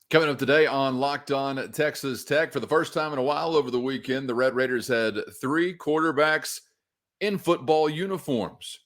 Coming up today on Locked On Texas Tech, for the first time in a while over the weekend, the Red Raiders had 3 quarterbacks in football uniforms.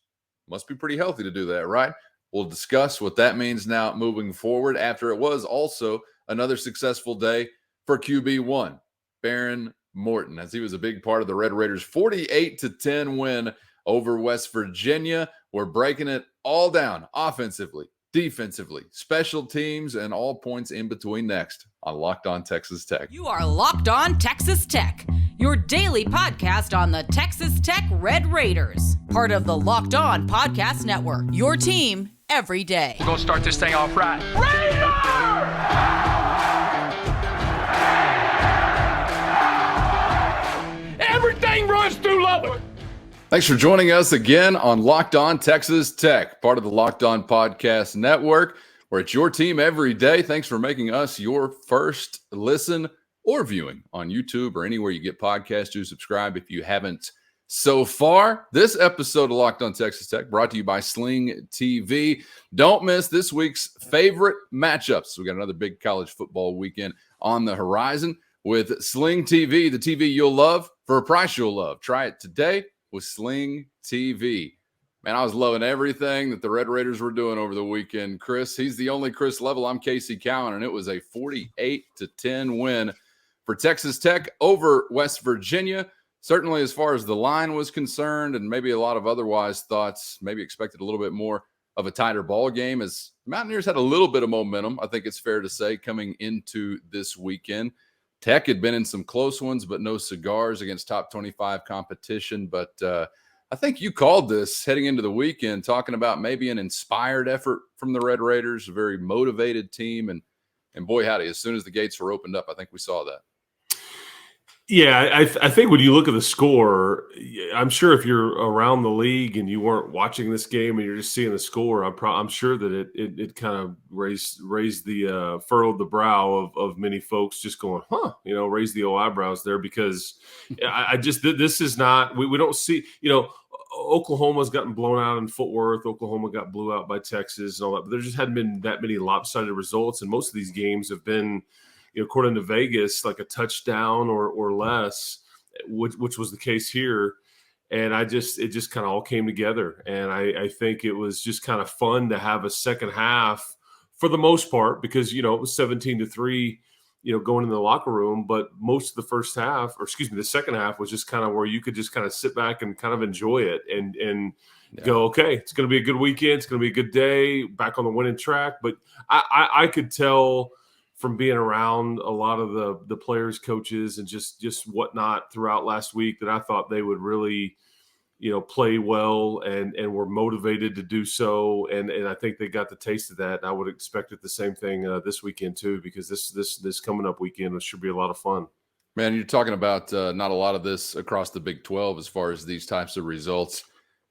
Must be pretty healthy to do that, right? We'll discuss what that means now moving forward after it was also another successful day for QB1, Baron Morton, as he was a big part of the Red Raiders' 48-10 win over West Virginia. We're breaking it all down offensively, defensively, special teams, and all points in between next on Locked On Texas Tech. You are Locked On Texas Tech, your daily podcast on the Texas Tech Red Raiders, part of the Locked On Podcast Network, your team every day. We're going to start this thing off right. Everything runs through Lubbock. Thanks for joining us again on Locked On Texas Tech, part of the Locked On Podcast Network, where it's your team every day. Thanks for making us your first listen or viewing on YouTube or anywhere you get podcasts. Do subscribe if you haven't so far. This episode of Locked On Texas Tech brought to you by Sling TV. Don't miss this week's favorite matchups. We got another big college football weekend on the horizon with Sling TV, the TV you'll love for a price you'll love. Try it today with Sling TV. Man, I was loving everything that the Red Raiders were doing over the weekend. Chris, he's the only Chris Level. I'm Casey Cowan, and it was a 48-10 win for Texas Tech over West Virginia. Certainly as far as the line was concerned, and maybe a lot of otherwise thoughts, maybe expected a little bit more of a tighter ball game, as Mountaineers had a little bit of momentum, I think it's fair to say, coming into this weekend. Tech had been in some close ones, but no cigars against top 25 competition. But I think you called this heading into the weekend, talking about maybe an inspired effort from the Red Raiders, a very motivated team. And boy, howdy, as soon as the gates were opened up, I think we saw that. Yeah, I think when you look at the score, I'm sure if you're around the league and you weren't watching this game and you're just seeing the score, I'm sure that it kind of raised the furrowed the brow of many folks, just going, raised the old eyebrows there, because I just this is not we don't see, Oklahoma's gotten blown out in Fort Worth. Oklahoma got blew out by Texas and all that, but there just hadn't been that many lopsided results, and most of these games have been, according to Vegas, like a touchdown or less, which was the case here. And it just kind of all came together. And I think it was just kind of fun to have a second half for the most part, because, it was 17-3, going in the locker room. But most of the first half, the second half was just kind of where you could just kind of sit back and kind of enjoy it and go, okay, it's going to be a good weekend. It's going to be a good day, back on the winning track. But I could tell from being around a lot of the players, coaches, and just whatnot throughout last week, that I thought they would really, play well and were motivated to do so. And I think they got the taste of that. And I would expect it the same thing this weekend too, because this coming up weekend should be a lot of fun. Man, you're talking about not a lot of this across the Big 12 as far as these types of results.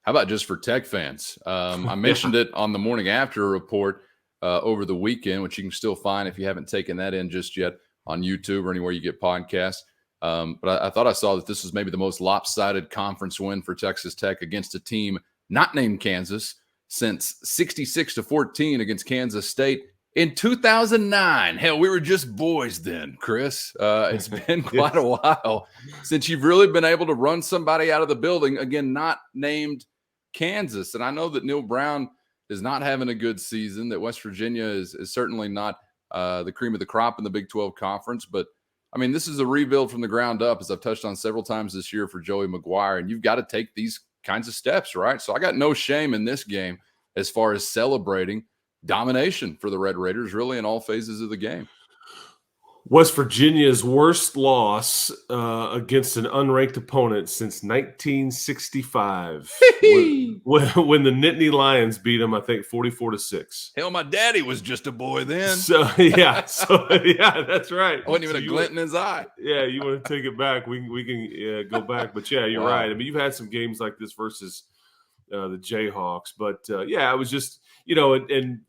How about just for Tech fans? I mentioned it on the morning after report over the weekend, which you can still find if you haven't taken that in just yet on YouTube or anywhere you get podcasts. But I thought I saw that this was maybe the most lopsided conference win for Texas Tech against a team not named Kansas since 66-14 against Kansas State in 2009. Hell, we were just boys then, Chris. It's been quite a while since you've really been able to run somebody out of the building, again, not named Kansas. And I know that Neil Brown is not having a good season, that West Virginia is certainly not the cream of the crop in the Big 12 conference. But, I mean, this is a rebuild from the ground up, as I've touched on several times this year for Joey McGuire, and you've got to take these kinds of steps, right? So I got no shame in this game as far as celebrating domination for the Red Raiders, really in all phases of the game. West Virginia's worst loss against an unranked opponent since 1965, when the Nittany Lions beat them, I think 44-6. Hell, my daddy was just a boy then. So yeah, that's right. I wasn't even a glint in his eye. Yeah, you want to take it back? We can go back, but yeah, you're right. I mean, you've had some games like this versus the Jayhawks, but it was just and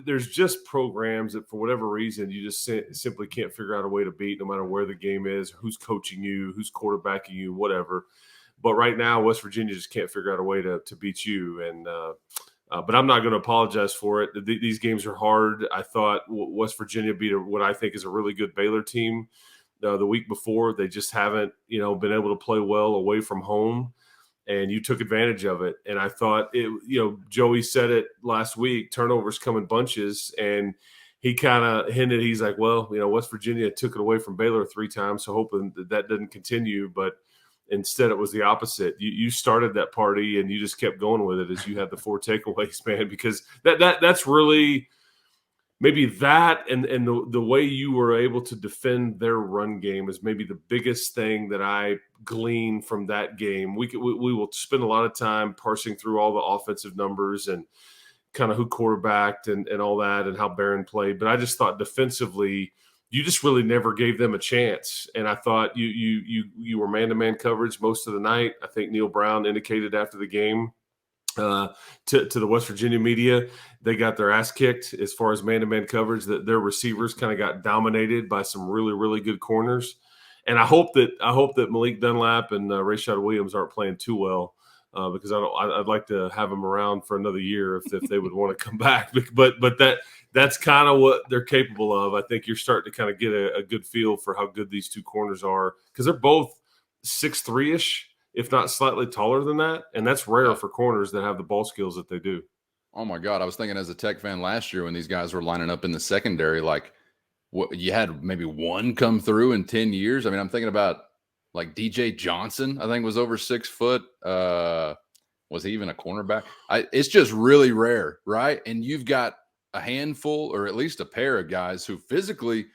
there's just programs that for whatever reason you just simply can't figure out a way to beat, no matter where the game is, who's coaching you, who's quarterbacking you, whatever. But right now, West Virginia just can't figure out a way to beat you. And But I'm not going to apologize for it. These games are hard. I thought West Virginia beat what I think is a really good Baylor team the week before. They just haven't, been able to play well away from home, and you took advantage of it. And I thought Joey said it last week, turnovers come in bunches, and he kind of hinted, he's like, well, West Virginia took it away from Baylor 3 times, so hoping that doesn't continue. But instead, it was the opposite. You started that party, and you just kept going with it as you had the 4 takeaways, man, because that's really maybe that and the way you were able to defend their run game is maybe the biggest thing that I glean from that game. We will spend a lot of time parsing through all the offensive numbers and kind of who quarterbacked and all that and how Barron played. But I just thought defensively, you just really never gave them a chance. And I thought you were man-to-man coverage most of the night. I think Neil Brown indicated after the game to the West Virginia media, they got their ass kicked as far as man-to-man coverage, that their receivers kind of got dominated by some really, really good corners. And I hope that Malik Dunlap and Rashad Williams aren't playing too well. Because I'd like to have them around for another year if they would want to come back. But that's kind of what they're capable of. I think you're starting to kind of get a good feel for how good these 2 corners are, because they're both 6'3"-ish, if not slightly taller than that, and that's rare for corners that have the ball skills that they do. Oh my God, I was thinking as a Tech fan last year when these guys were lining up in the secondary, like you had maybe one come through in 10 years. I mean, I'm thinking about like DJ Johnson, I think was over 6 foot. Was he even a cornerback? It's just really rare, right? And you've got a handful or at least a pair of guys who physically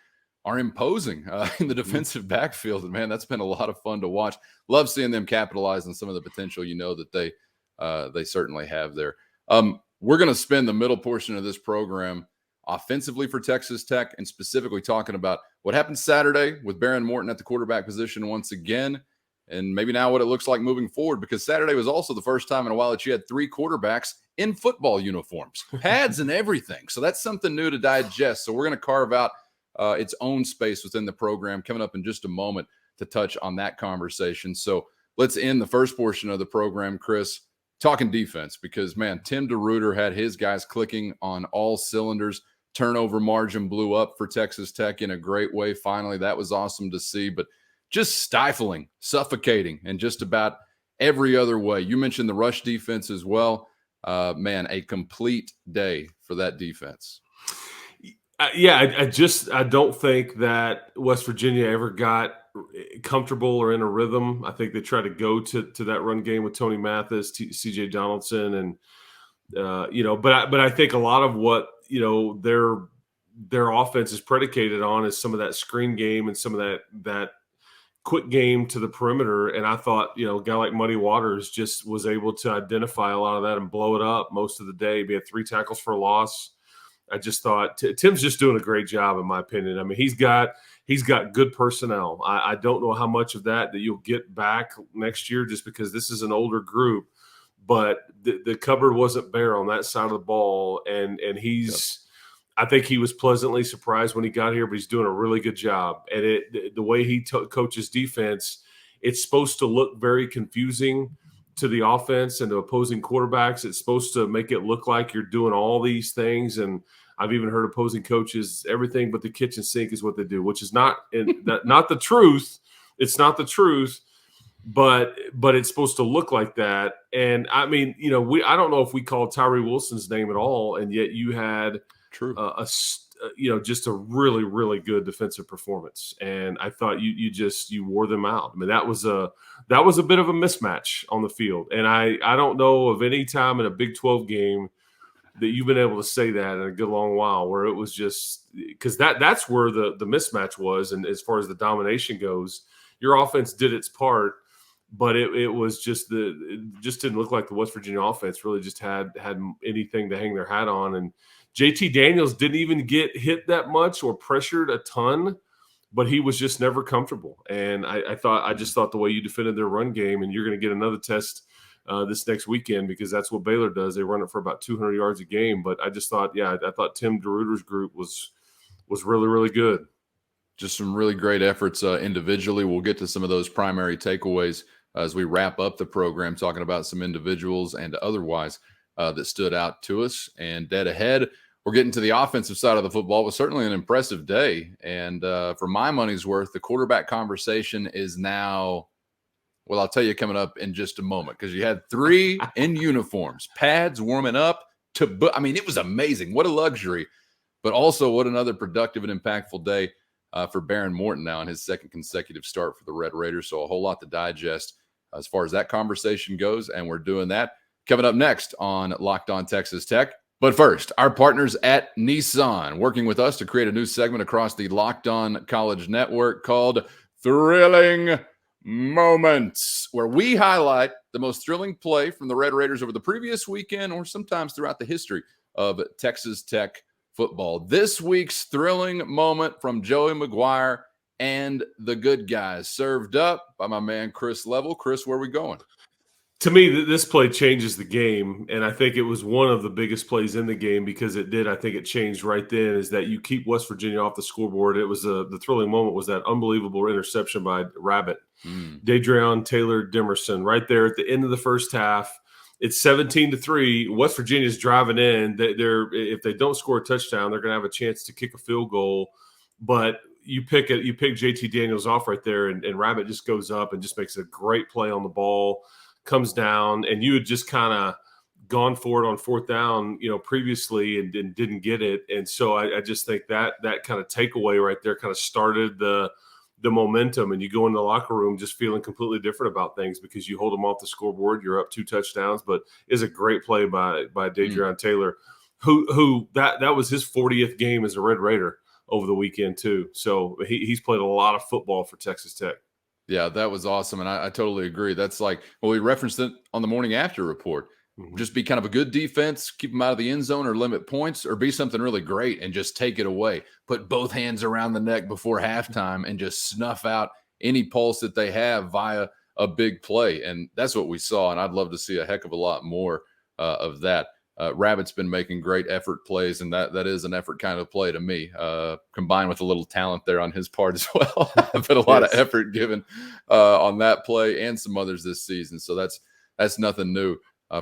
are imposing in the defensive backfield. And, man, that's been a lot of fun to watch. Love seeing them capitalize on some of the potential that they certainly have there. We're going to spend the middle portion of this program offensively for Texas Tech, and specifically talking about what happened Saturday with Barron Morton at the quarterback position once again, and maybe now what it looks like moving forward, because Saturday was also the first time in a while that you had 3 quarterbacks in football uniforms, pads and everything. So that's something new to digest. So we're going to carve out its own space within the program coming up in just a moment to touch on that conversation. So let's end the first portion of the program, Chris, talking defense, because, man, Tim DeRuyter had his guys clicking on all cylinders. Turnover margin blew up for Texas Tech in a great way. Finally, that was awesome to see, but just stifling, suffocating, and just about every other way. You mentioned the rush defense as well. Man, a complete day for that defense. I don't think that West Virginia ever got comfortable or in a rhythm. I think they tried to go to that run game with Tony Mathis, C.J. Donaldson, and but I think a lot of what their offense is predicated on is some of that screen game and some of that quick game to the perimeter. And I thought, a guy like Muddy Waters just was able to identify a lot of that and blow it up most of the day. He had 3 tackles for a loss. I just thought Tim's just doing a great job, in my opinion. I mean, he's got good personnel. I don't know how much of that you'll get back next year, just because this is an older group. But the cupboard wasn't bare on that side of the ball, and he's. Yep. I think he was pleasantly surprised when he got here, but he's doing a really good job. And the way he coaches defense, it's supposed to look very confusing to the offense and to opposing quarterbacks. It's supposed to make it look like you're doing all these things. And I've even heard opposing coaches, everything but the kitchen sink is what they do, which is not the truth. It's not the truth. But it's supposed to look like that. And I mean, I don't know if we called Tyree Wilson's name at all, and yet you had just a really, really good defensive performance. And I thought you wore them out. I mean, that was a bit of a mismatch on the field. And I don't know of any time in a Big 12 game that you've been able to say that in a good long while, where it was just because that's where the mismatch was. And as far as the domination goes, your offense did its part. But it was just it just didn't look like the West Virginia offense really just had anything to hang their hat on. And JT Daniels didn't even get hit that much or pressured a ton, but he was just never comfortable. And I just thought the way you defended their run game, and you're going to get another test this next weekend, because that's what Baylor does. They run it for about 200 yards a game. But I just thought, I thought Tim DeRuyter's group was really, really good. Just some really great efforts individually. We'll get to some of those primary takeaways as we wrap up the program, talking about some individuals and otherwise. that stood out to us. And dead ahead, we're getting to the offensive side of the football. It was certainly an impressive day. And for my money's worth, the quarterback conversation is now, well, I'll tell you coming up in just a moment, because you had 3 in uniforms, pads warming up. It was amazing. What a luxury. But also what another productive and impactful day for Baron Morton now in his second consecutive start for the Red Raiders. So a whole lot to digest as far as that conversation goes. And we're doing that coming up next on Locked On Texas Tech. But first, our partners at Nissan, working with us to create a new segment across the Locked On College Network called Thrilling Moments, where we highlight the most thrilling play from the Red Raiders over the previous weekend or sometimes throughout the history of Texas Tech football. This week's thrilling moment from Joey McGuire and the good guys, served up by my man Chris Level. Chris, where are we going? To me, this play changes the game, and I think it was one of the biggest plays in the game because it did. I think it changed right then, is that you keep West Virginia off the scoreboard. It was the thrilling moment was that unbelievable interception by Rabbit, Dadrion Taylor Demerson, right there at the end of the first half. It's 17-3. West Virginia's driving in. If they don't score a touchdown, they're going to have a chance to kick a field goal. But you pick JT Daniels off right there, and Rabbit just goes up and just makes a great play on the ball. Comes down, and you had just kind of gone for it on fourth down, previously and didn't get it. And so I just think that kind of takeaway right there kind of started the momentum, and you go in the locker room just feeling completely different about things because you hold them off the scoreboard. You're up 2 touchdowns, but is a great play by Dadrion Taylor, who that was his 40th game as a Red Raider over the weekend too. So he's played a lot of football for Texas Tech. Yeah, that was awesome. And I totally agree. That's like, well, we referenced it on the morning after report. Just be kind of a good defense, keep them out of the end zone or limit points, or be something really great and just take it away. Put both hands around the neck before halftime and just snuff out any pulse that they have via a big play. And that's what we saw. And I'd love to see a heck of a lot more of that. Rabbit's been making great effort plays, and that is an effort kind of play to me, combined with a little talent there on his part as well. But a lot of effort given on that play and some others this season. So that's nothing new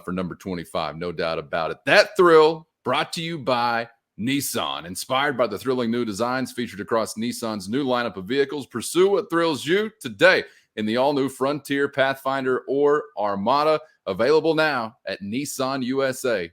for number 25, no doubt about it. That thrill brought to you by Nissan, inspired by the thrilling new designs featured across Nissan's new lineup of vehicles. Pursue what thrills you today in the all-new Frontier, Pathfinder, or Armada, available now at nissanusa.com.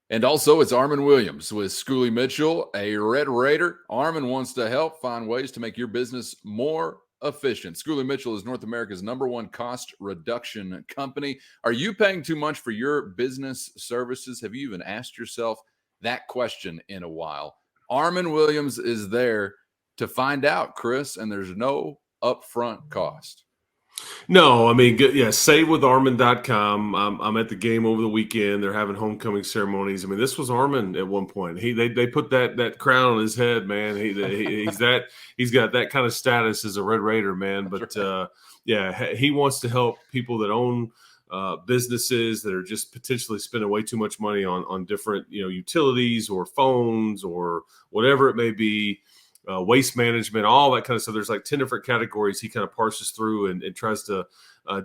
And also, it's Armen Williams with Schooley Mitchell, a Red Raider. Armen wants to help find ways to make your business more efficient. Schooley Mitchell is North America's #1 cost reduction company. Are you paying too much for your business services? Have you even asked yourself that question in a while? Armen Williams is there to find out, Chris, and there's no upfront cost. No, I mean, savewitharmen.com. I'm at the game over the weekend. They're having homecoming ceremonies. I mean, this was Armen at one point. They put that crown on his head, man. He's got that kind of status as a Red Raider, man. But he wants to help people that own businesses that are just potentially spending way too much money on different utilities or phones or whatever it may be. Waste management, all that kind of stuff. There's like 10 different categories he kind of parses through and tries to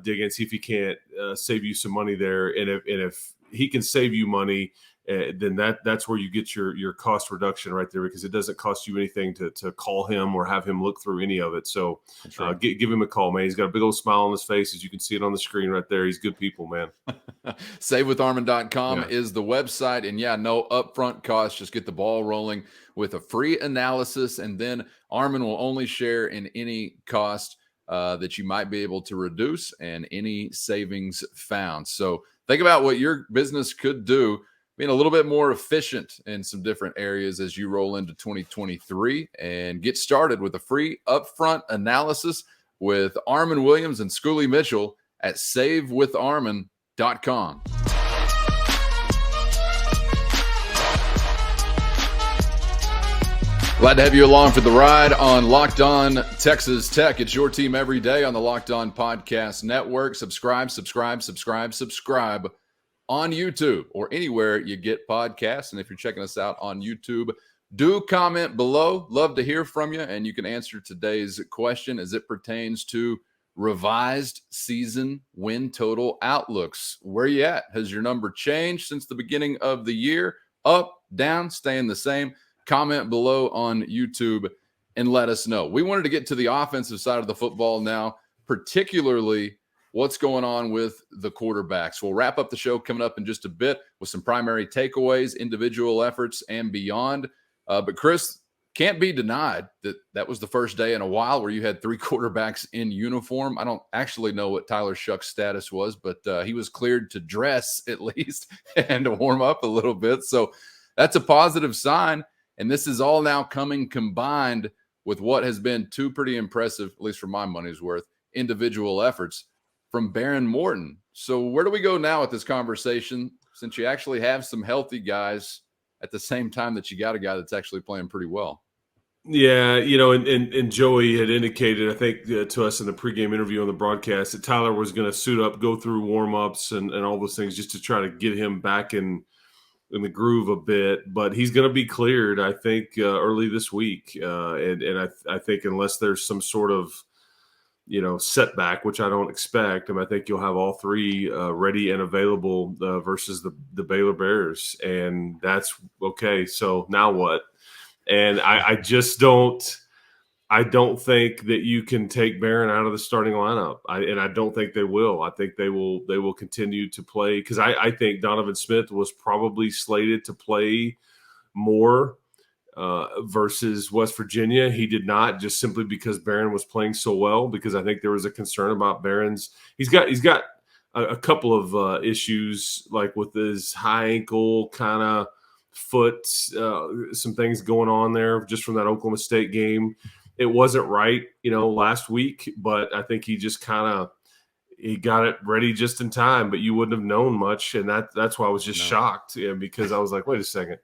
dig in, see if he can't save you some money there. And if he can save you money, then that's where you get your cost reduction right there, because it doesn't cost you anything to call him or have him look through any of it. So right. Give him a call, man. He's got a big old smile on his face, as you can see it on the screen right there. He's good people, man. SaveWithArmen.com is the website. And no upfront cost. Just get the ball rolling with a free analysis. And then Armen will only share in any cost that you might be able to reduce and any savings found. So think about what your business could do, being a little bit more efficient in some different areas as you roll into 2023, and get started with a free upfront analysis with Armen Williams and Schooley Mitchell at SaveWithArmen.com. Glad to have you along for the ride on Locked On Texas Tech. It's your team every day on the Locked On Podcast Network. Subscribe on YouTube or anywhere you get podcasts. And if you're checking us out on YouTube, do comment below. Love to hear from you. And you can answer today's question as it pertains to revised season win total outlooks. Where you at? Has your number changed since the beginning of the year? Up, down, staying the same? Comment below on YouTube and let us know. We wanted to get to the offensive side of the football now, particularly what's going on with the quarterbacks. We'll wrap up the show coming up in just a bit with some primary takeaways, individual efforts, and beyond. But Chris, can't be denied that that was the first day in a while where you had 3 quarterbacks in uniform. I don't actually know what Tyler Shuck's status was, but he was cleared to dress at least and to warm up a little bit. So that's a positive sign. And this is all now coming combined with what has been 2 pretty impressive, at least for my money's worth, individual efforts from Behren Morton. So where do we go now with this conversation, since you actually have some healthy guys at the same time that you got a guy that's actually playing pretty well? Yeah, and Joey had indicated, I think, to us in the pregame interview on the broadcast that Tyler was going to suit up, go through warm-ups and all those things just to try to get him back in the groove a bit. But he's going to be cleared, I think, early this week. And I think unless there's some sort of, setback, which I don't expect, I think you'll have all 3 ready and available versus the Baylor Bears. And that's okay. So now what? And I just don't think that you can take Behren out of the starting lineup. I don't think they will. I think they will continue to play, because I think Donovan Smith was probably slated to play more versus West Virginia. He did not, just simply because Behren was playing so well, because I think there was a concern about Behrens. He's got a couple of issues, like with his high ankle kind of foot, some things going on there just from that Oklahoma State game. It wasn't right, last week, but I think he just he got it ready just in time, but you wouldn't have known much. And that's why I was just shocked, because I was like, wait a second.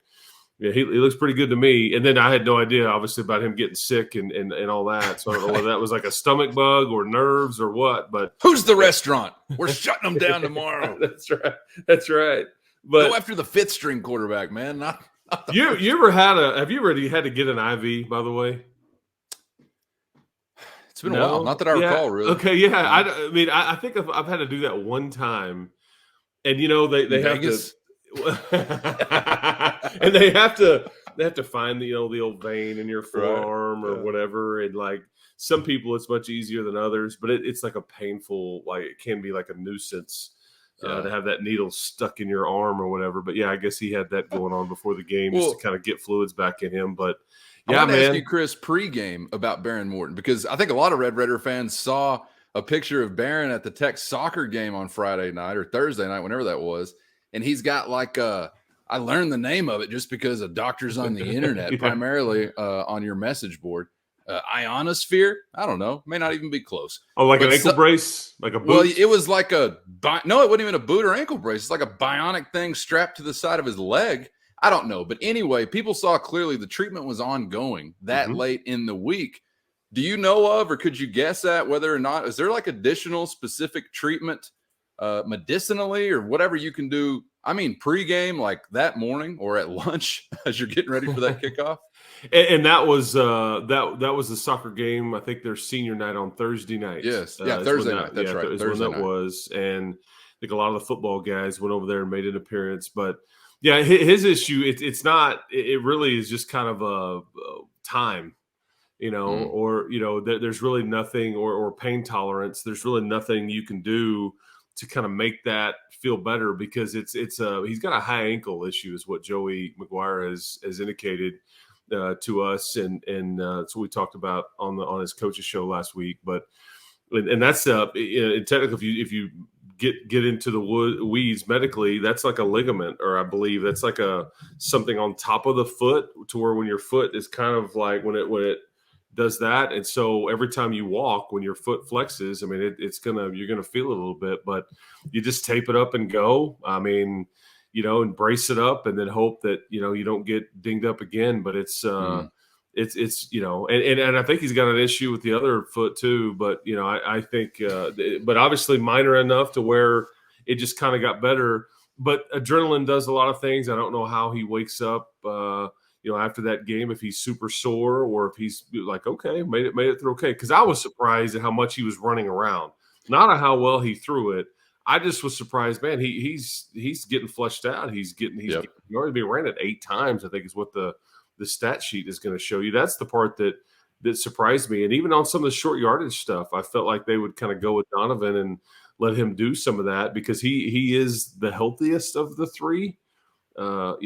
Yeah, he looks pretty good to me. And then I had no idea, obviously, about him getting sick and all that. So I don't know whether that was like a stomach bug or nerves or what. But who's the restaurant? We're shutting them down tomorrow. That's right. But go after the 5th string quarterback, man. Not you ever have you already had to get an IV, by the way? It's been a while. Not that I recall, really. Okay, yeah. I think I've had to do that one time. And they have to and they have to find the old vein in your forearm or whatever. And like some people it's much easier than others, but it's like a painful, like it can be like a nuisance. To have that needle stuck in your arm or whatever. But yeah, I guess he had that going on before the game just to kind of get fluids back in him. But yeah, I want to ask you, Chris, pregame about Behren Morton, because I think a lot of Red Raider fans saw a picture of Behren at the Tech soccer game on Friday night or Thursday night, whenever that was. And he's got like I learned the name of it just because of doctors on the internet, primarily on your message board. Ionosphere? I don't know. May not even be close. Oh, like an ankle brace? Like a boot? Well, it was like no, it wasn't even a boot or ankle brace. It's like a bionic thing strapped to the side of his leg. I don't know. But anyway, people saw clearly the treatment was ongoing that late in the week. Do you know of, or could you guess at whether or not, is there like additional specific treatment medicinally or whatever you can do? I mean, pregame, like that morning or at lunch as you're getting ready for that kickoff? And that was that was the soccer game. I think their senior night on Thursday night. Yes, Thursday night. That's right. Thursday night was, and I think a lot of the football guys went over there and made an appearance. But yeah, his issue it's not. It really is just kind of a time, or there's really nothing, or pain tolerance. There's really nothing you can do to kind of make that feel better, because he's got a high ankle issue, is what Joey McGuire has indicated to us, and that's what we talked about on his coach's show last week. But and that's technically, if you get into the weeds medically, that's like a ligament, or I believe that's like something on top of the foot, to where when your foot is kind of like when it does that, and so every time you walk, when your foot flexes, you're gonna feel it a little bit, but you just tape it up and go. And brace it up, and then hope that you don't get dinged up again. But it's and I think he's got an issue with the other foot too. But I think, but obviously minor enough to where it just kind of got better. But adrenaline does a lot of things. I don't know how he wakes up. after that game, if he's super sore or if he's like, okay, made it through okay. Because I was surprised at how much he was running around, not at how well he threw it. I just was surprised, man. He's getting fleshed out. He's already been ran it 8 times. I think is what the stat sheet is going to show you. That's the part that surprised me. And even on some of the short yardage stuff, I felt like they would kind of go with Donovan and let him do some of that because he is the healthiest of the 3. But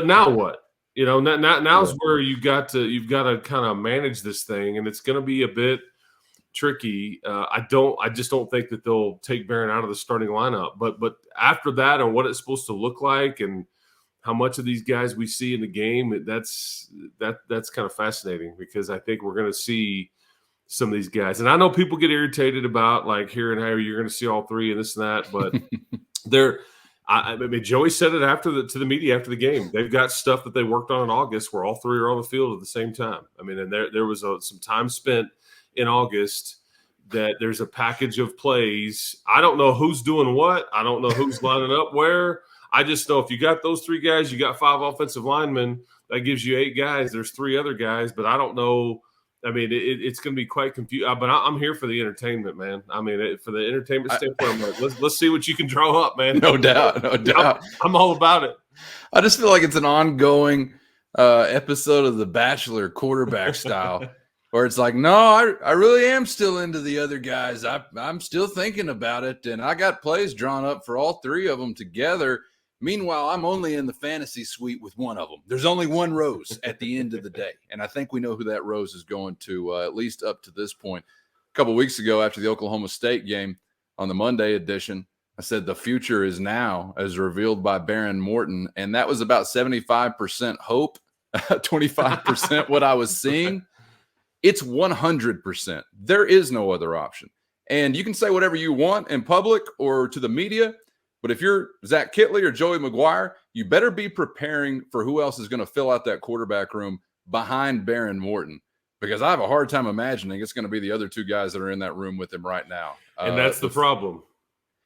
now what? Now's where you've got to kind of manage this thing, and it's going to be a bit tricky. I just don't think that they'll take Barron out of the starting lineup. But after that, and what it's supposed to look like, and how much of these guys we see in the game, that's kind of fascinating because I think we're going to see some of these guys. And I know people get irritated about like hearing how you're going to see all 3 and this and that, but I mean, Joey said it to the media after the game. They've got stuff that they worked on in August where all 3 are on the field at the same time. I mean, and there was some time spent in August that there's a package of plays. I don't know who's doing what. I don't know who's lining up where. I just know if you got those 3 guys, you got 5 offensive linemen. That gives you 8 guys. There's 3 other guys, but I don't know. I mean, it's going to be quite confusing. But I'm here for the entertainment, man. I mean, for the entertainment standpoint, I'm like, let's see what you can draw up, man. No doubt. I'm all about it. I just feel like it's an ongoing episode of The Bachelor quarterback style. Where it's like, no, I really am still into the other guys. I'm still thinking about it, and I got plays drawn up for all 3 of them together. Meanwhile, I'm only in the fantasy suite with one of them. There's only one Rose at the end of the day, and I think we know who that Rose is going to, at least up to this point. A couple of weeks ago after the Oklahoma State game on the Monday edition, I said the future is now as revealed by Barron Morton, and that was about 75% hope, 25% what I was seeing. It's 100%. There is no other option. And you can say whatever you want in public or to the media, but if you're Zach Kitley or Joey McGuire, you better be preparing for who else is going to fill out that quarterback room behind Barron Morton, because I have a hard time imagining it's going to be the other 2 guys that are in that room with him right now. And that's the problem.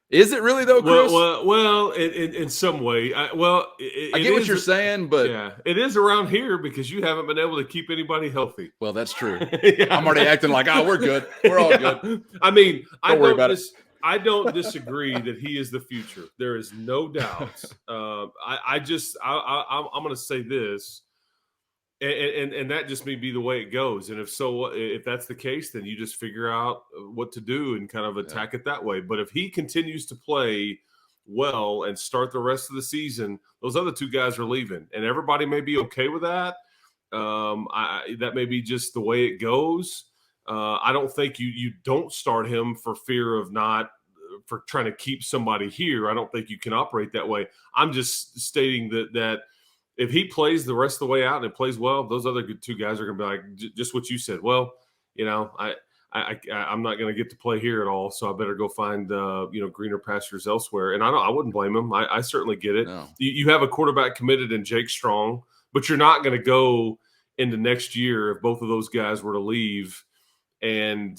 Is it really though, Chris? Well, in some way. I get what you're saying, but yeah, it is around here because you haven't been able to keep anybody healthy. Well, that's true. Yeah. I'm already acting like, we're good. We're all good. I mean, don't worry about it. I don't disagree that he is the future. There is no doubt. I'm going to say this, and that just may be the way it goes. And if that's the case, then you just figure out what to do and kind of attack it that way. But if he continues to play well and start the rest of the season, those other 2 guys are leaving, and everybody may be okay with that. That may be just the way it goes. I don't think you don't start him for fear of for trying to keep somebody here. I don't think you can operate that way. I'm just stating that if he plays the rest of the way out and plays well, those other 2 guys are going to be like just what you said. Well, I'm not going to get to play here at all, so I better go find greener pastures elsewhere. And I wouldn't blame him. I certainly get it. No. You have a quarterback committed in Jake Strong, but you're not going to go into next year if both of those guys were to leave and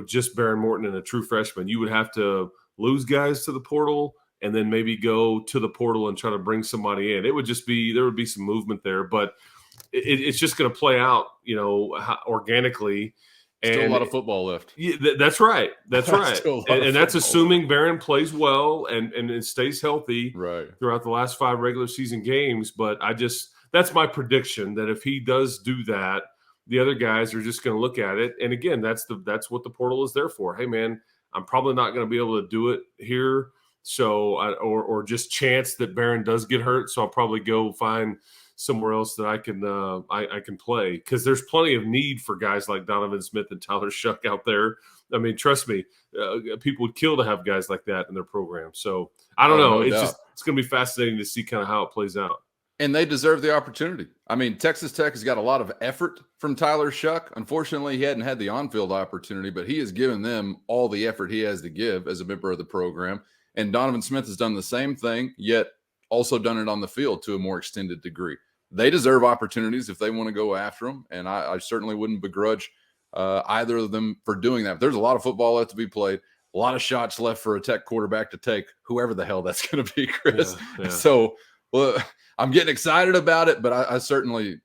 just Barron Morton and a true freshman. You would have to lose guys to the portal and then maybe go to the portal and try to bring somebody in. There would be some movement there, but it's just going to play out, organically. Still a lot of football left. Yeah, that's right. That's right. And that's assuming Barron plays well and stays healthy throughout the last 5 regular season games. But that's my prediction, that if he does do that, the other guys are just going to look at it. And again, that's what the portal is there for. Hey, man, I'm probably not going to be able to do it here. So, or just chance that Barron does get hurt. So I'll probably go find somewhere else that I can play, because there's plenty of need for guys like Donovan Smith and Tyler Shuck out there. I mean, trust me, people would kill to have guys like that in their program. So I don't know. No It's going to be fascinating to see kind of how it plays out. And they deserve the opportunity. I mean, Texas Tech has got a lot of effort from Tyler Shuck. Unfortunately, he hadn't had the on-field opportunity, but he has given them all the effort he has to give as a member of the program. And Donovan Smith has done the same thing, yet also done it on the field to a more extended degree. They deserve opportunities if they want to go after them, and I certainly wouldn't begrudge either of them for doing that. But there's a lot of football left to be played, a lot of shots left for a Tech quarterback to take, whoever the hell that's going to be, Chris. Yeah. So, well, I'm getting excited about it, but I certainly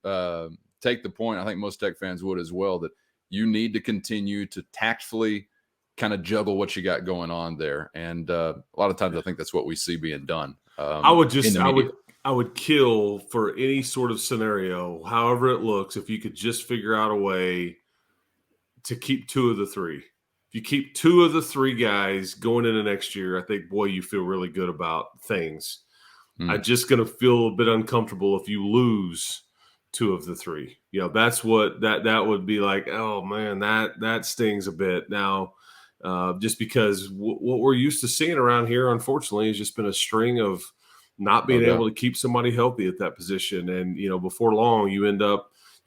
take the point. I think most Tech fans would as well, that you need to continue to tactfully kind of juggle what you got going on there. And a lot of times I think that's what we see being done. I would kill for any sort of scenario, however it looks, if you could just figure out a way to keep 2 of the 3. If you keep 2 of the 3 guys going into next year, I think, boy, you feel really good about things. I'm just going to feel a bit uncomfortable if you lose 2 of the 3. That's what that would be like. Oh man, that stings a bit. Now, just because what we're used to seeing around here, unfortunately, has just been a string of not being able to keep somebody healthy at that position. And before long, you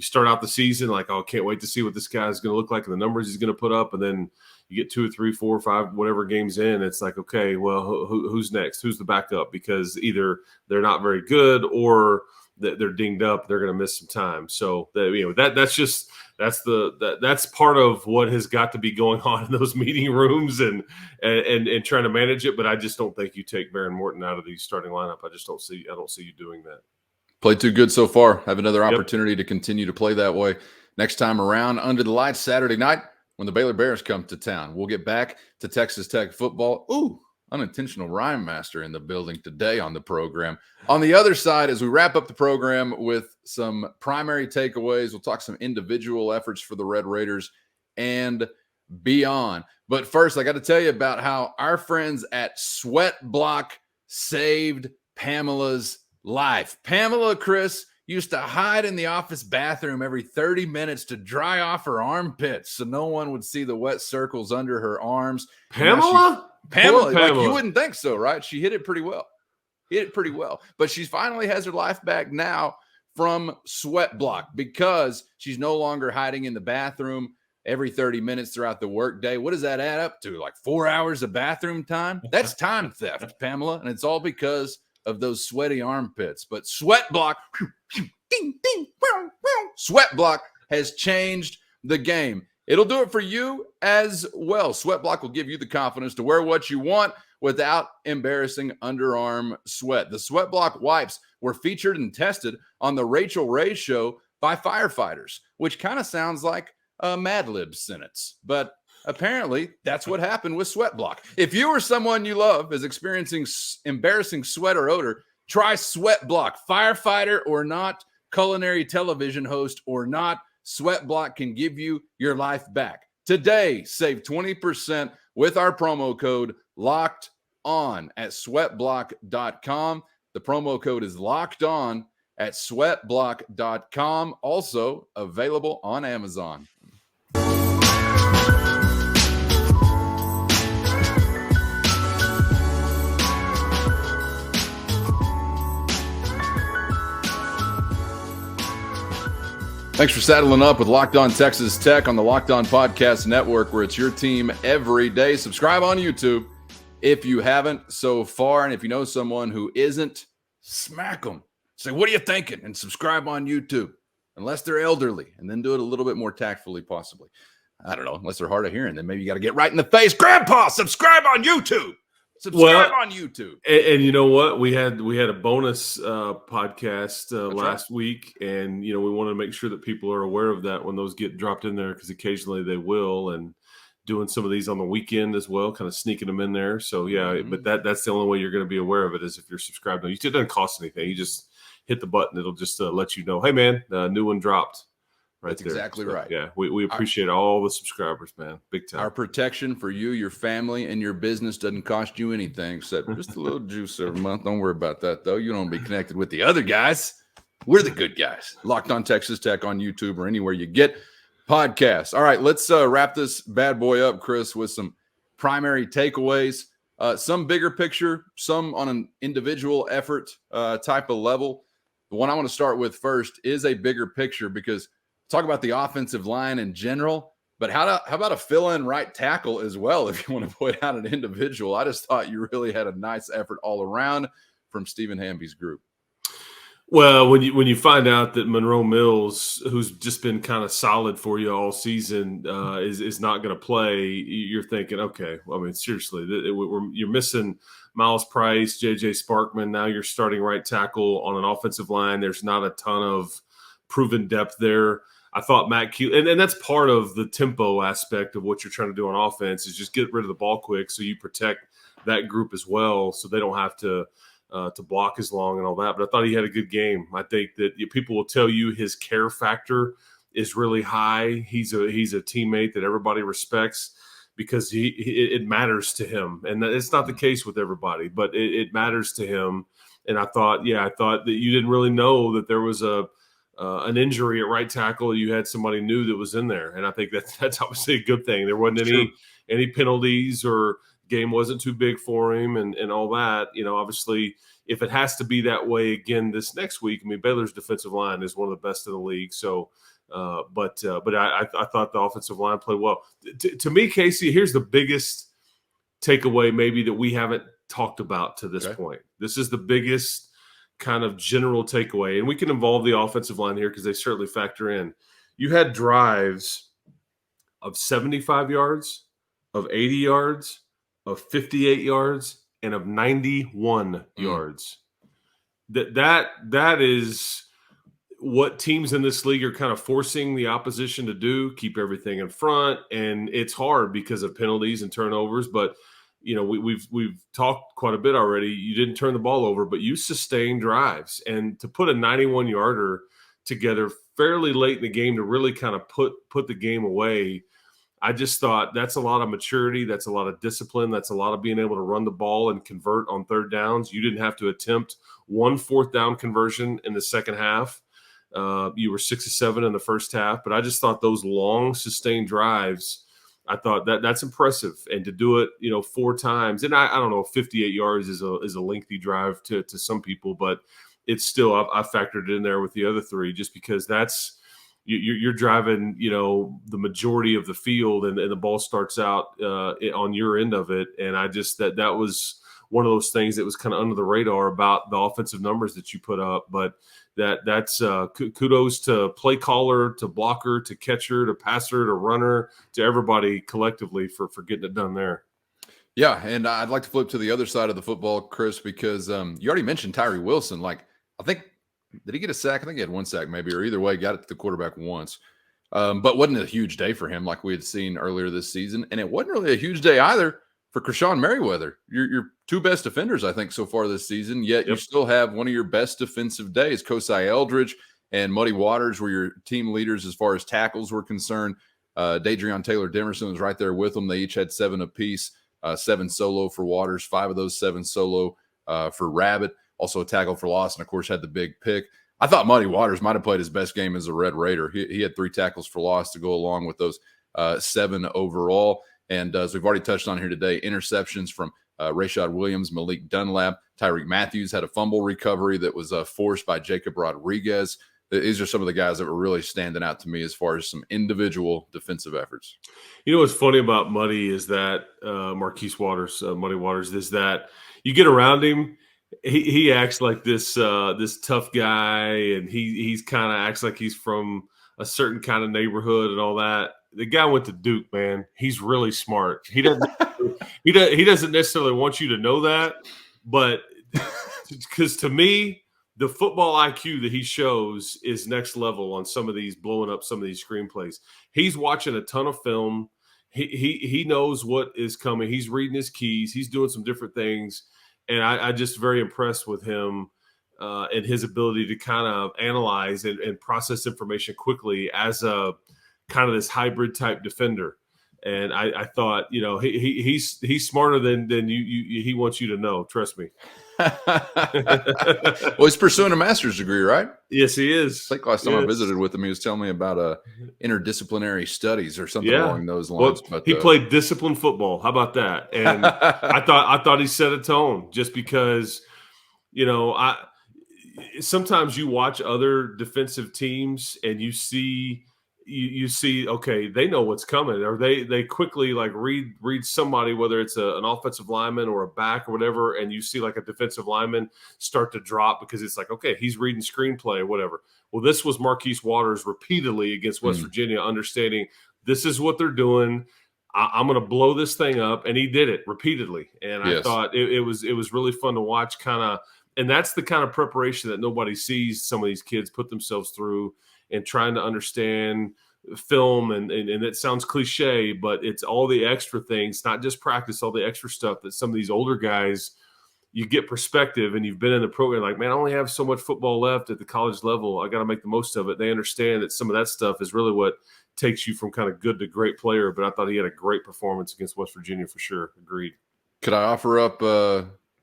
start out the season like, oh, can't wait to see what this guy's going to look like and the numbers he's going to put up, and then you get 2 or 3, 4 or 5, whatever games in, it's like, okay, well, who's next? Who's the backup? Because either they're not very good or they're dinged up. They're going to miss some time. So that's part of what has got to be going on in those meeting rooms and trying to manage it. But I just don't think you take Baron Morton out of the starting lineup. I don't see you doing that. Played too good so far. Have another opportunity to continue to play that way next time around under the lights Saturday night when the Baylor Bears come to town. We'll get back to Texas Tech football. Ooh, unintentional rhyme master in the building today on the program. On the other side, as we wrap up the program with some primary takeaways, we'll talk some individual efforts for the Red Raiders and beyond. But first, I got to tell you about how our friends at Sweat Block saved Pamela's life. Pamela, Chris, used to hide in the office bathroom every 30 minutes to dry off her armpits so no one would see the wet circles under her arms. Pamela, like, you wouldn't think so, right? She hit it pretty well. But she finally has her life back now from Sweat Block because she's no longer hiding in the bathroom every 30 minutes throughout the workday. What does that add up to? Like 4 hours of bathroom time? That's time theft, Pamela. And it's all because of those sweaty armpits. But Sweat Block, Sweat Block has changed the game. It'll do it for you as well. Sweat Block will give you the confidence to wear what you want without embarrassing underarm sweat. The Sweat Block wipes were featured and tested on the Rachel Ray Show by firefighters, which kind of sounds like a Mad Lib sentence, but apparently that's what happened with Sweat Block. If you or someone you love is experiencing embarrassing sweat or odor, try Sweat Block. Firefighter or not, culinary television host or not, Sweat Block can give you your life back. Today, save 20% with our promo code Locked On at sweatblock.com. The promo code is Locked On at sweatblock.com. Also available on Amazon. Thanks for saddling up with Locked On Texas Tech on the Locked On Podcast Network, where it's your team every day. Subscribe on YouTube if you haven't so far. And if you know someone who isn't, smack them. Say, what are you thinking? And subscribe on YouTube, unless they're elderly. And then do it a little bit more tactfully, possibly. I don't know, unless they're hard of hearing. Then maybe you got to get right in the face. Grandpa, subscribe on YouTube. Subscribe on YouTube. And you know what? We had a bonus podcast last week, and we want to make sure that people are aware of that when those get dropped in there, because occasionally they will, and doing some of these on the weekend as well, kind of sneaking them in there. So but that's the only way you're going to be aware of it, is if you're subscribed. It doesn't cost anything. You just hit the button. It'll just let you know, hey man, the new one dropped. That's there. Exactly right. Yeah, we appreciate all the subscribers, man. Big time. Our protection for you, your family, and your business doesn't cost you anything except just a little juice every month. Don't worry about that, though. You don't be connected with the other guys. We're the good guys. Locked On Texas Tech on YouTube or anywhere you get podcasts. All right, let's wrap this bad boy up, Chris, with some primary takeaways. Some bigger picture, some on an individual effort type of level. The one I want to start with first is a bigger picture, because talk about the offensive line in general, but how about a fill-in right tackle as well, if you want to point out an individual? I just thought you really had a nice effort all around from Stephen Hamby's group. Well, when you find out that Monroe Mills, who's just been kind of solid for you all season, is not going to play, you're thinking, okay, well, I mean, seriously, you're missing Miles Price, J.J. Sparkman. Now you're starting right tackle on an offensive line. There's not a ton of proven depth there. I thought Matt Keeler, and that's part of the tempo aspect of what you're trying to do on offense is just get rid of the ball quick so you protect that group as well so they don't have to block as long and all that. But I thought he had a good game. I think that people will tell you his care factor is really high. He's a teammate that everybody respects because it matters to him. And it's not the case with everybody, but it matters to him. And I thought that you didn't really know that there was an injury at right tackle. You had somebody new that was in there. And I think that's obviously a good thing. There wasn't any penalties or game wasn't too big for him and all that. Obviously, if it has to be that way again this next week, I mean, Baylor's defensive line is one of the best in the league. So, but I thought the offensive line played well. To me, Casey, here's the biggest takeaway maybe that we haven't talked about to this point. This is the biggest kind of general takeaway, and we can involve the offensive line here because they certainly factor in. You had drives of 75 yards, of 80 yards, of 58 yards, and of 91 yards. That is what teams in this league are kind of forcing the opposition to do, keep everything in front. And it's hard because of penalties and turnovers. But, we've talked quite a bit already. You didn't turn the ball over, but you sustained drives. And to put a 91-yarder together fairly late in the game to really kind of put the game away, I just thought that's a lot of maturity. That's a lot of discipline. That's a lot of being able to run the ball and convert on third downs. You didn't have to attempt one fourth down conversion in the second half. You were 6 of 7 in the first half. But I just thought those long, sustained drives, I thought that's impressive. And to do it, 4 times. And I don't know, 58 yards is a lengthy drive to some people. But it's still, I factored it in there with the other 3 just because that's – you're driving, the majority of the field and the ball starts out on your end of it. And I just, that was one of those things that was kind of under the radar about the offensive numbers that you put up. But that's kudos to play caller, to blocker, to catcher, to passer, to runner, to everybody collectively for getting it done there. Yeah. And I'd like to flip to the other side of the football, Chris, because you already mentioned Tyree Wilson. I think, did he get a sack? I think he had 1 sack maybe, or either way, got it to the quarterback once. But wasn't a huge day for him like we had seen earlier this season. And it wasn't really a huge day either for Krishawn Merriweather. Your 2 best defenders, I think, so far this season, yet you still have one of your best defensive days. Kosai Eldridge and Muddy Waters were your team leaders as far as tackles were concerned. Dadrion Taylor-Demerson was right there with them. They each had 7 apiece, 7 solo for Waters, 5 of those 7 solo for Rabbit. Also a tackle for loss, and, of course, had the big pick. I thought Muddy Waters might have played his best game as a Red Raider. He had 3 tackles for loss to go along with those 7 overall. And as we've already touched on here today, interceptions from Rashad Williams, Malik Dunlap, Tyreek Matthews had a fumble recovery that was forced by Jacob Rodriguez. These are some of the guys that were really standing out to me as far as some individual defensive efforts. What's funny about Muddy is that Marquise Waters, Muddy Waters, is that you get around him, he acts like this tough guy, and he's kind of acts like he's from a certain kind of neighborhood and all that. The guy went to Duke, man. He's really smart. He doesn't necessarily want you to know that, but because to me, the football IQ that he shows is next level on some of these, blowing up some of these screenplays. He's watching a ton of film. He knows what is coming. He's reading his keys. He's doing some different things. And I just very impressed with him and his ability to kind of analyze and process information quickly as a kind of this hybrid type defender. And I thought, he's smarter than he wants you to know. Trust me. Well, he's pursuing a master's degree, right? Yes, he is. I think last time I visited with him, he was telling me about interdisciplinary studies or something along those lines. Well, he played disciplined football. How about that? And I thought he set a tone just because, sometimes you watch other defensive teams and you see you see, okay, they know what's coming, or they quickly like read somebody, whether it's an offensive lineman or a back or whatever, and you see like a defensive lineman start to drop because it's like, okay, he's reading screenplay or whatever. Well, this was Marquise Waters repeatedly against West Virginia, understanding this is what they're doing. I'm going to blow this thing up, and he did it repeatedly. And I thought it was really fun to watch, kind of. And that's the kind of preparation that nobody sees some of these kids put themselves through, and trying to understand film. And it sounds cliche, but it's all the extra things, not just practice, all the extra stuff that some of these older guys, you get perspective, and you've been in the program like, man, I only have so much football left at the college level. I got to make the most of it. They understand that some of that stuff is really what takes you from kind of good to great player. But I thought he had a great performance against West Virginia for sure. Agreed. Could I offer up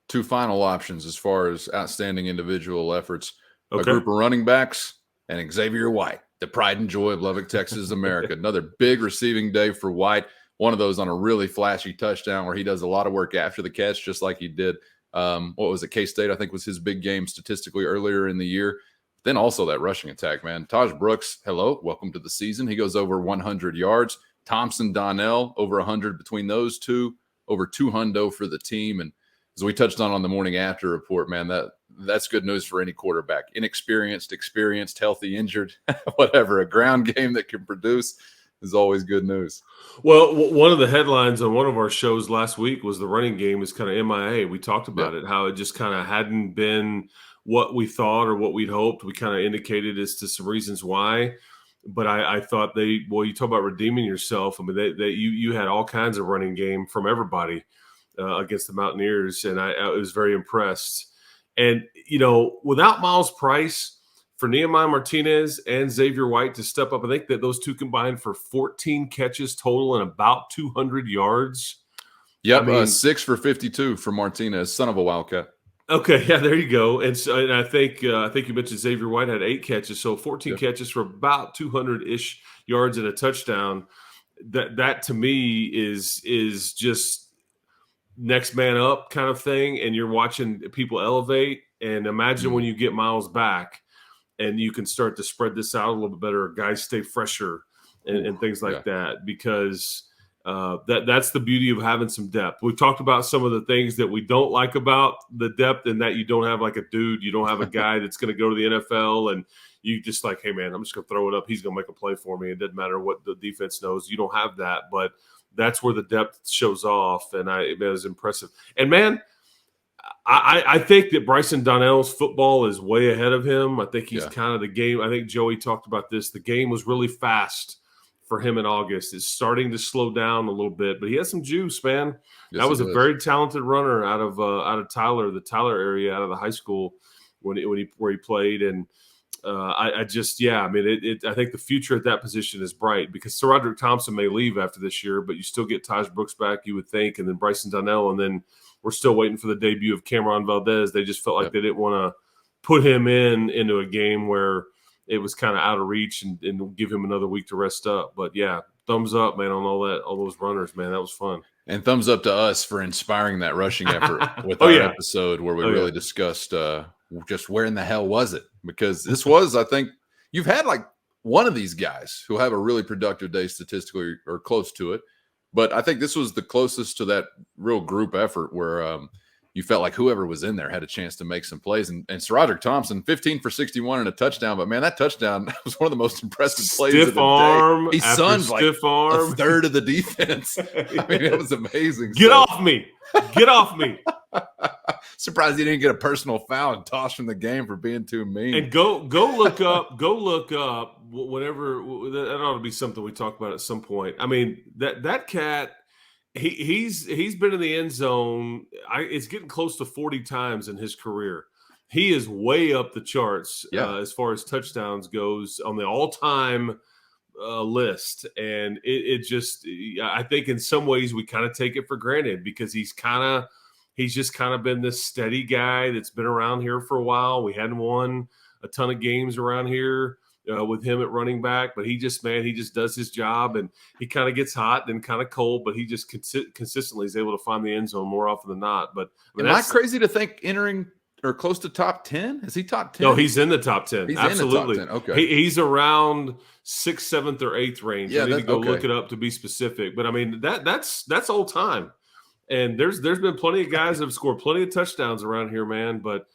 two final options as far as outstanding individual efforts? Okay. A group of running backs and Xavier White, the pride and joy of Lubbock, Texas, America. Another big receiving day for White. One of those on a really flashy touchdown where he does a lot of work after the catch, just like he did. What was it? K-State, I think, was his big game statistically earlier in the year. Then also that rushing attack, man. Taj Brooks, hello, welcome to the season. He goes over 100 yards. Thompson, Donnell, over 100 between those two, over 200 for the team. And as we touched on the morning after report, man, that's good news for any quarterback. Inexperienced, experienced, healthy, injured, whatever. A ground game that can produce is always good news. Well, one of the headlines on one of our shows last week was the running game is kind of MIA. We talked about it, how it just kind of hadn't been what we thought or what we'd hoped. We kind of indicated as to some reasons why. But I thought you talk about redeeming yourself. I mean, you had all kinds of running game from everybody against the Mountaineers, and I was very impressed. And, without Miles Price, for Nehemiah Martinez and Xavier White to step up, I think that those two combined for 14 catches total and about 200 yards. Yep, 6 for 52 for Martinez, son of a Wildcat. Okay, yeah, there you go. And so, and I think you mentioned Xavier White had 8 catches, so 14 catches for about 200-ish yards and a touchdown. That to me is just next man up kind of thing, and you're watching people elevate. And imagine when you get Miles back, and you can start to spread this out a little bit better. Guys stay fresher and things like that, because that's the beauty of having some depth. We've talked about some of the things that we don't like about the depth, and that you don't have like a dude, you don't have a guy that's going to go to the NFL and you just like, hey man, I'm just going to throw it up. He's going to make a play for me. It doesn't matter what the defense knows. You don't have that, but that's where the depth shows off. And it was impressive. And man, I think that Bryson Donnell's football is way ahead of him. I think he's kind of the game. I think Joey talked about this. The game was really fast for him in August. It's starting to slow down a little bit, but he has some juice, man. That was a very talented runner out of Tyler, the Tyler area, out of the high school where he played. And I think the future at that position is bright, because Sir Roderick Thompson may leave after this year, but you still get Taj Brooks back, you would think, and then Bryson Donnell, and then we're still waiting for the debut of Cameron Valdez. They just felt like they didn't want to put him into a game where it was kind of out of reach and give him another week to rest up. But yeah, thumbs up, man, on all those runners, man. That was fun. And thumbs up to us for inspiring that rushing effort with our episode where we really discussed just where in the hell was it? Because this was, I think, you've had like one of these guys who have a really productive day statistically or close to it. But I think this was the closest to that real group effort where you felt like whoever was in there had a chance to make some plays. And Sir Roderick Thompson, 15 for 61 and a touchdown. But, man, that touchdown was one of the most impressive plays of the day. He sunned like a third of the defense. I mean, it was amazing. Get off me. Get off me. Surprised he didn't get a personal foul and tossed from the game for being too mean. And go look up whatever. That ought to be something we talk about at some point. I mean, that cat, he's been in the end zone. It's getting close to 40 times in his career. He is way up the charts as far as touchdowns goes on the all-time list. And it just, I think in some ways we kind of take it for granted, because he's just kind of been this steady guy that's been around here for a while. We hadn't won a ton of games around here with him at running back, but he just does his job, and he kind of gets hot, then kind of cold, but he just consistently is able to find the end zone more often than not. But am I crazy to think entering or close to top 10? Is he top 10? No, he's in the top 10. He's Absolutely. in the top 10. Okay. He's around 6th, 7th, or 8th range. Yeah, I need to go okay. look it up to be specific. But I mean, that's old time. And there's been plenty of guys that have scored plenty of touchdowns around here, man. But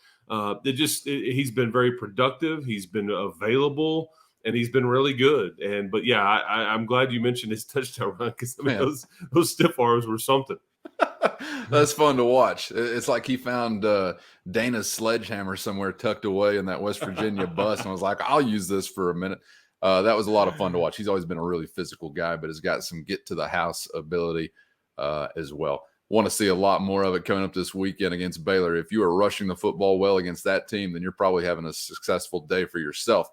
he's been very productive. He's been available, and he's been really good. But yeah, I'm glad you mentioned his touchdown run, because I mean, those stiff arms were something. That's fun to watch. It's like he found Dana's sledgehammer somewhere tucked away in that West Virginia bus and was like, I'll use this for a minute. That was a lot of fun to watch. He's always been a really physical guy, but has got some get to the house ability as well. Want to see a lot more of it coming up this weekend against Baylor. If you are rushing the football well against that team, then you're probably having a successful day for yourself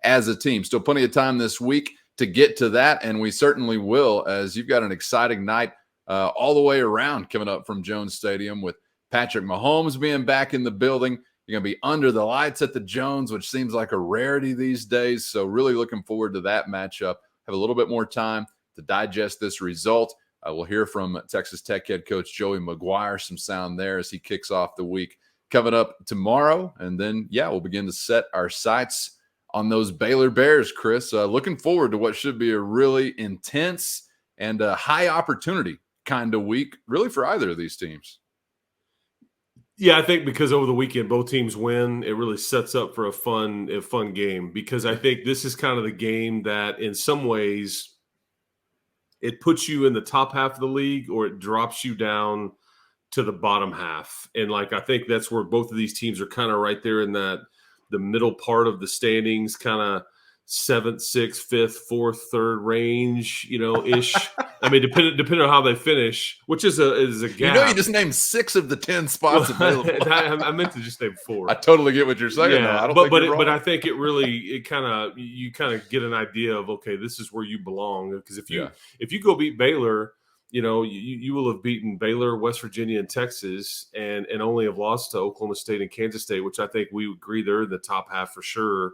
as a team. Still plenty of time this week to get to that, and we certainly will, as you've got an exciting night all the way around coming up from Jones Stadium, with Patrick Mahomes being back in the building. You're going to be under the lights at the Jones, which seems like a rarity these days. So really looking forward to that matchup. Have a little bit more time to digest this result. We'll hear from Texas Tech head coach Joey McGuire, some sound there as he kicks off the week coming up tomorrow. And then, we'll begin to set our sights on those Baylor Bears, Chris. Looking forward to what should be a really intense and high opportunity kind of week, really, for either of these teams. Yeah, I think because over the weekend both teams win, it really sets up for a fun game, because I think this is kind of the game that in some ways it puts you in the top half of the league, or it drops you down to the bottom half. And like, I think that's where both of these teams are kind of right there in the middle part of the standings, kind of 7th, 6th, 5th, 4th, 3rd range, ish. I mean, depending on how they finish, which is a gap. You just named 6 of the 10 spots available. I meant to just name 4. I totally get what you're saying. Yeah, but I think you kind of get an idea of, okay, this is where you belong. Because if you go beat Baylor, you will have beaten Baylor, West Virginia, and Texas, and only have lost to Oklahoma State and Kansas State, which I think we agree they're in the top half for sure.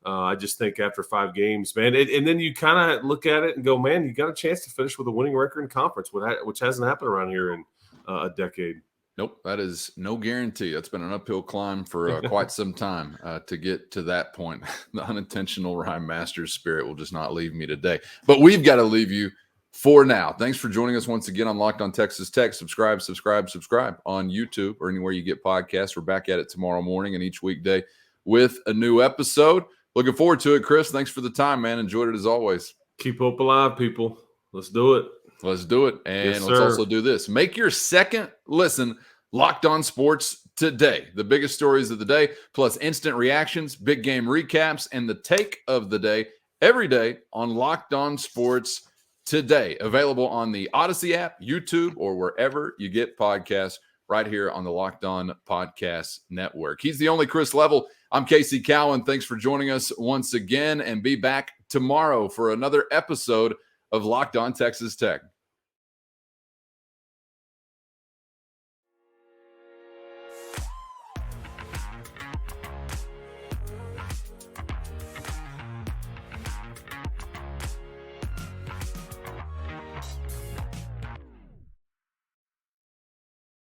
I just think after 5 games, man, and then you kind of look at it and go, man, you got a chance to finish with a winning record in conference, which hasn't happened around here in a decade. Nope, that is no guarantee. That's been an uphill climb for quite some time to get to that point. The unintentional Ryan Masters spirit will just not leave me today. But we've got to leave you for now. Thanks for joining us once again on Locked On Texas Tech. Subscribe on YouTube or anywhere you get podcasts. We're back at it tomorrow morning and each weekday with a new episode. Looking forward to it, Chris. Thanks for the time, man. Enjoyed it as always. Keep hope alive, people. Let's do it. Let's do it. And yes, let's also do this. Make your second listen Locked On Sports today. The biggest stories of the day, plus instant reactions, big game recaps, and the take of the day every day on Locked On Sports today. Available on the Odyssey app, YouTube, or wherever you get podcasts, right here on the Locked On Podcast Network. He's the only Chris Level. I'm Casey Cowan. Thanks for joining us once again, and be back tomorrow for another episode of Locked On Texas Tech.